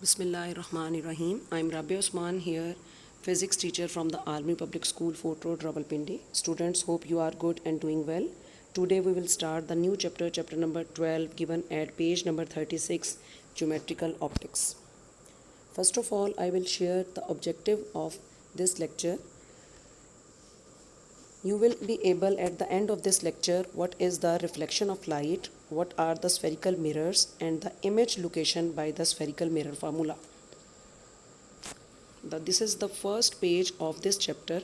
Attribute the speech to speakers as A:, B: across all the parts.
A: Bismillahirrahmanirrahim. I'm Rabia Osman here, physics teacher from the Army Public School, Fort Road, Rawalpindi. Students, hope you are good and doing well. Today we will start the new chapter, chapter number 12, given at page number 36, Geometrical Optics. First of all, I will share the objective of this lecture. You will be able at the end of this lecture what is the reflection of light, what are the spherical mirrors, and the image location by the spherical mirror formula. This is the first page of this chapter.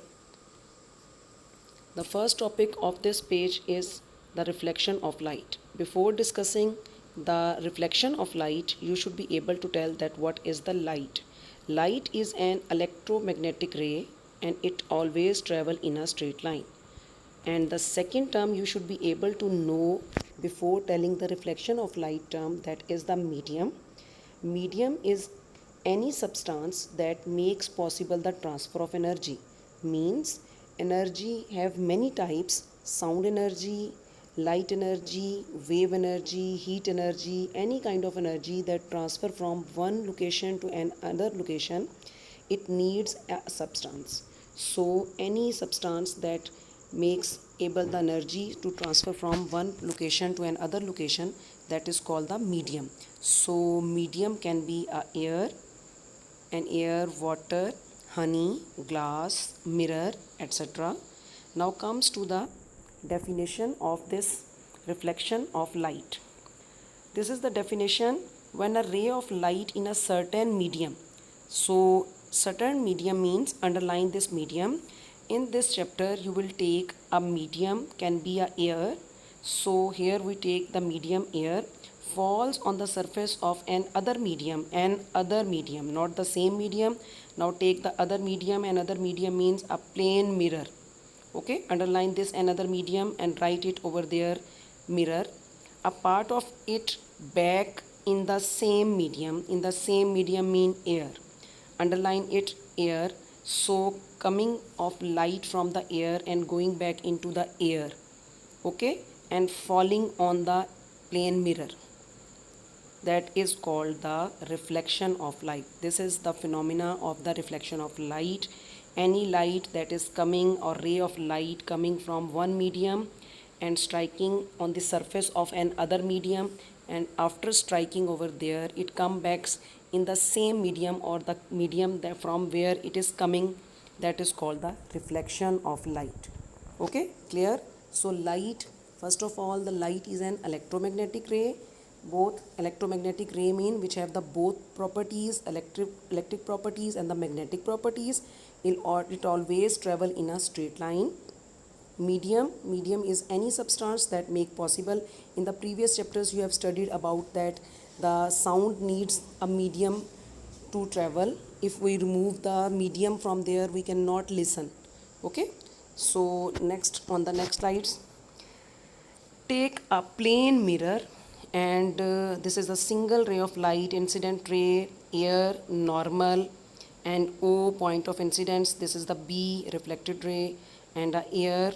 A: The first topic of this page is the reflection of light. Before discussing the reflection of light, you should be able to tell that what is the light. Light is an electromagnetic ray and it always travel in a straight line. And the second term you should be able to know before telling the reflection of light term, that is the medium. Medium is any substance that makes possible the transfer of energy. Means energy have many types: sound energy, light energy, wave energy, heat energy, any kind of energy that transfer from one location to another location. It needs a substance. So any substance that makes able the energy to transfer from one location to another location, that is called the medium. So medium can be air, water, honey, glass, mirror, etc. Now comes to the definition of this reflection of light. This is the definition: when a ray of light in a certain medium. So certain medium means underline this medium. In this chapter you will take a medium, can be a air. So here we take the medium air, falls on the surface of an other medium, not the same medium. Now take the other medium. Another medium means a plane mirror. Okay, underline this another medium and write it over there, mirror. A part of it back in the same medium. In the same medium mean air. Underline it, air. So coming of light from the air and going back into the air, okay, and falling on the plane mirror, that is called the reflection of light. This is the phenomena of the reflection of light. Any light that is coming, or ray of light coming from one medium and striking on the surface of an other medium, and after striking over there it comes back in the same medium or the medium that from where it is coming, that is called the reflection of light. Okay, clear? So light, first of all, the light is an electromagnetic ray. Both electromagnetic ray mean which have the both properties, electric properties and the magnetic properties. It always travel in a straight line. Medium is any substance that make possible. In the previous chapters you have studied about that the sound needs a medium to travel. If we remove the medium from there, we cannot listen. Okay, so next, on the next slides, take a plane mirror, and this is a single ray of light, incident ray, air, normal, and O, point of incidence. This is the B, reflected ray, and the air.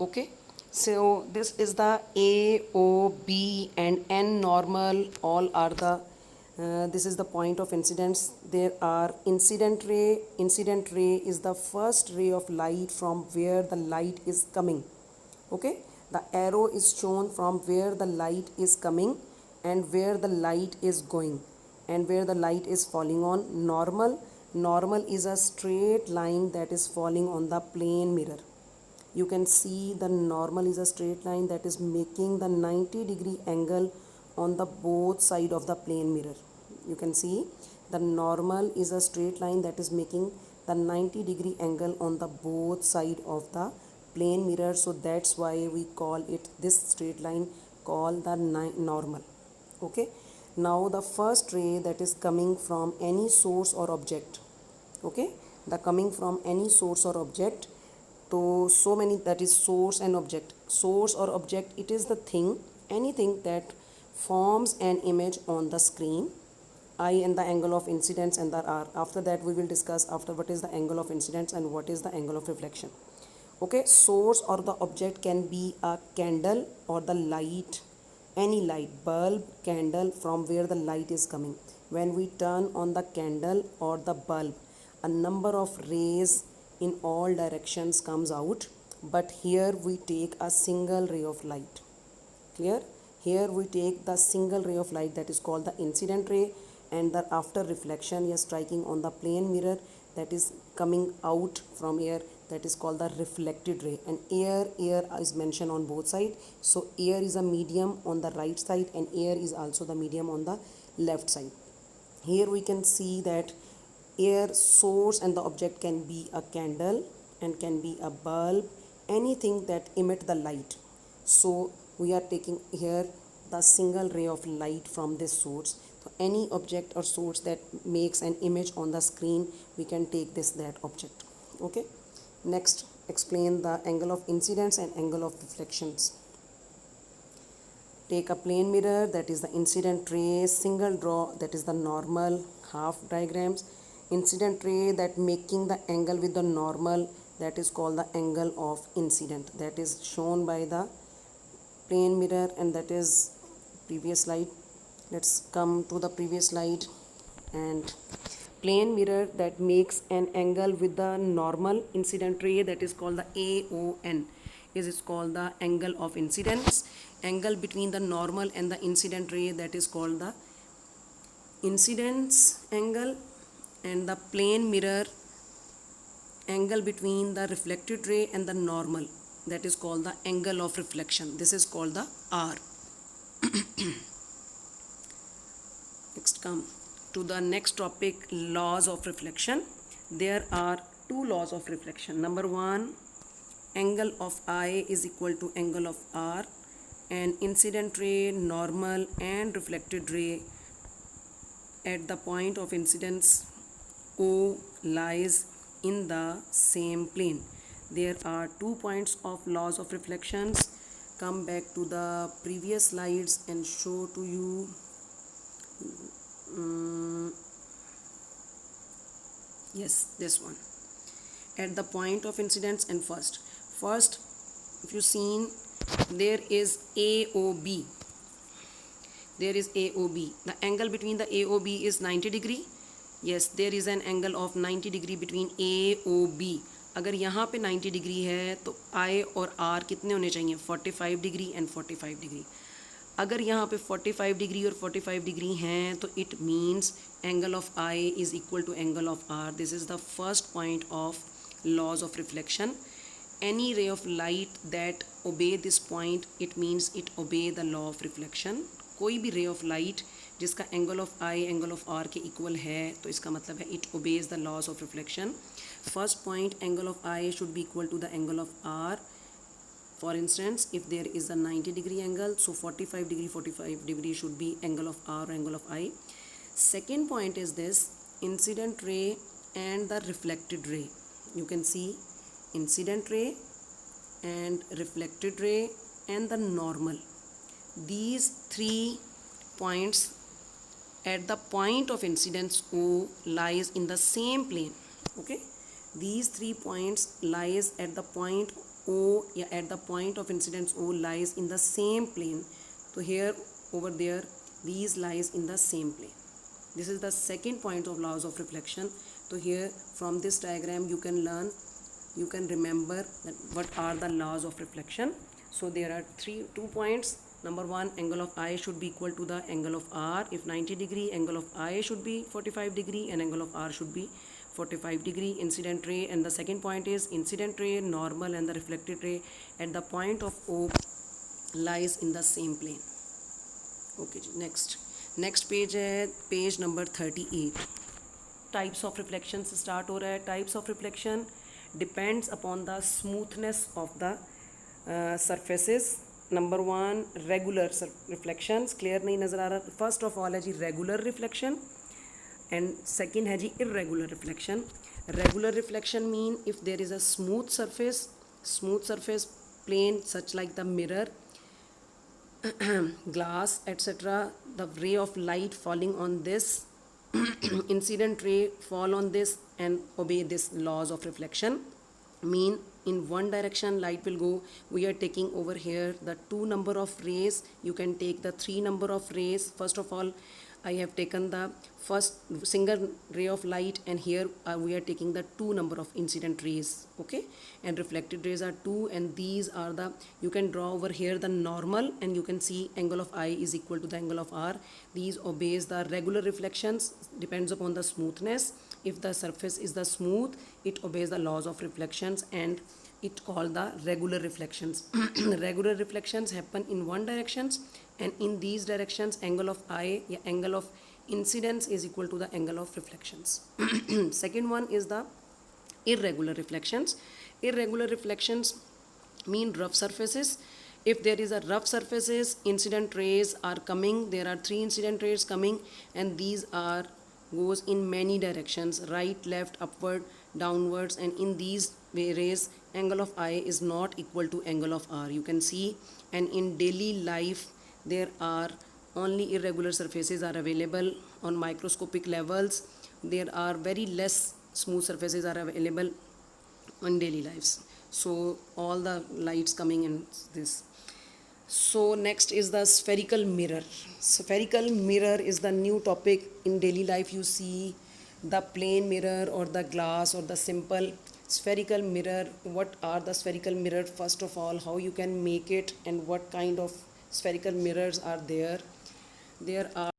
A: Okay, so this is the A, O, B, and N, normal. All are the this is the point of incidence. There are incident ray. Incident ray is the first ray of light from where the light is coming. Okay, the arrow is shown from where the light is coming and where the light is going and where the light is falling on. Normal is a straight line that is falling on the plane mirror. You can see the normal is a straight line that is making the 90-degree angle on the both side of the plane mirror. You can see the normal is a straight line that is making the 90-degree angle on the both side of the plane mirror. So that's why we call it this straight line called the normal. Okay, now the first ray that is coming from any source or object. Okay, the coming from any source or object. So many, that is source and object. Source or object, it is the thing, anything that forms an image on the screen. I and the angle of incidence, and the R. After that we will discuss after what is the angle of incidence and what is the angle of reflection. Okay, source or the object can be a candle or the light, any light, bulb, candle, from where the light is coming. when we turn on the candle or the bulb, a number of rays in all directions comes out, but here we take a single ray of light. Clear? Here we take the single ray of light, that is called the incident ray, and the after reflection is striking on the plane mirror, that is coming out from here, that is called the reflected ray. And air is mentioned on both sides, so air is a medium on the right side and air is also the medium on the left side. Here we can see that air source and the object can be a candle and can be a bulb, anything that emit the light. So we are taking here the single ray of light from this source. So any object or source that makes an image on the screen, we can take that object. Okay. Next, explain the angle of incidence and angle of reflections. Take a plane mirror, that is the incident ray, single draw, that is the normal, half diagrams. Incident ray that making the angle with the normal, that is called the angle of incident, that is shown by the plane mirror, and that is previous slide. Let's come to the previous slide. And plane mirror that makes an angle with the normal incident ray, that is called the AON, is called the angle of incidence. Angle between the normal and the incident ray, that is called the incidence angle. And the plane mirror angle between the reflected ray and the normal, that is called the angle of reflection. This is called the R. Next, come to the next topic, laws of reflection. There are two laws of reflection. Number one, angle of I is equal to angle of R, and incident ray, normal and reflected ray at the point of incidence O lies in the same plane. There are 2 points of laws of reflections. Come back to the previous slides and show to you. Yes, this one. At the point of incidence, and first, if you seen, there is AOB. There is AOB. The angle between the AOB is 90 degree. Yes, there is an angle of 90 degree between AOB. अगर यहाँ पे 90 degree है तो I और R कितने होने चाहिए? 45 degree and 45 degree. अगर यहाँ पे 45 डिग्री और 45 डिग्री हैं तो it means angle of I is equal to angle of R. This is the first point of laws of reflection. Any ray of light that obey this point, it means it obey the law of reflection. कोई भी ray of light जिसका angle of I angle of R के equal है तो इसका मतलब है it obeys the laws of reflection. First point, angle of I should be equal to the angle of R. For instance, if there is a 90 degree angle, so 45 degree should be angle of R or angle of I. Second point is this, incident ray and the reflected ray. You can see incident ray and reflected ray and the normal. These 3 points at the point of incidence O lies in the same plane. Okay, these 3 points lies at the point O, at the point of incidence O lies in the same plane. So here, over there, these lies in the same plane. This is the second point of laws of reflection. So here, from this diagram, you can learn, you can remember that what are the laws of reflection. So there are 2 points. Number one, angle of I should be equal to the angle of R. If 90 degree, angle of I should be 45 degree and angle of R should be 45 degree. Incident ray, and the second point is incident ray, normal and the reflected ray at the point of O lies in the same plane. Okay, next page है page number 38. Types of reflection से start हो रहा है. Types of reflection depends upon the smoothness of the surfaces. Number 1, regular reflections. Clear नहीं नज़र आ रहा? First of all है जी रेगुलर रिफ्लेक्शन एंड सेकंड है जी irregular reflection. Regular reflection mean if there is a smooth surface plane such like the mirror, glass, etc., the ray of light falling on this incident ray fall on this and obey this laws of reflection. Mean in one direction light will go. We are taking over here the 2 number of rays. You can take the 3 number of rays. First of all, I have taken the first single ray of light, and here we are taking the two number of incident rays, okay, and reflected rays are 2, and these are the, you can draw over here the normal, and you can see angle of I is equal to the angle of R. These obeys the regular reflections, depends upon the smoothness. If the surface is the smooth, it obeys the laws of reflections, and it called the regular reflections. Regular reflections happen in one directions, and in these directions angle of I, angle of incidence is equal to the angle of reflections. Second one is the irregular reflections. Irregular reflections mean rough surfaces. If there is a rough surfaces, incident rays are coming, there are 3 incident rays coming, and these are goes in many directions, right, left, upward, downwards, and in these rays angle of I is not equal to angle of R, you can see. And in daily life there are only irregular surfaces are available on microscopic levels. There are very less smooth surfaces are available on daily lives. So all the lights coming in this. So next is the spherical mirror. Spherical mirror is the new topic in daily life. You see the plane mirror or the glass or the simple spherical mirror. What are the spherical mirror? First of all, how you can make it and what kind of spherical mirrors are there. There are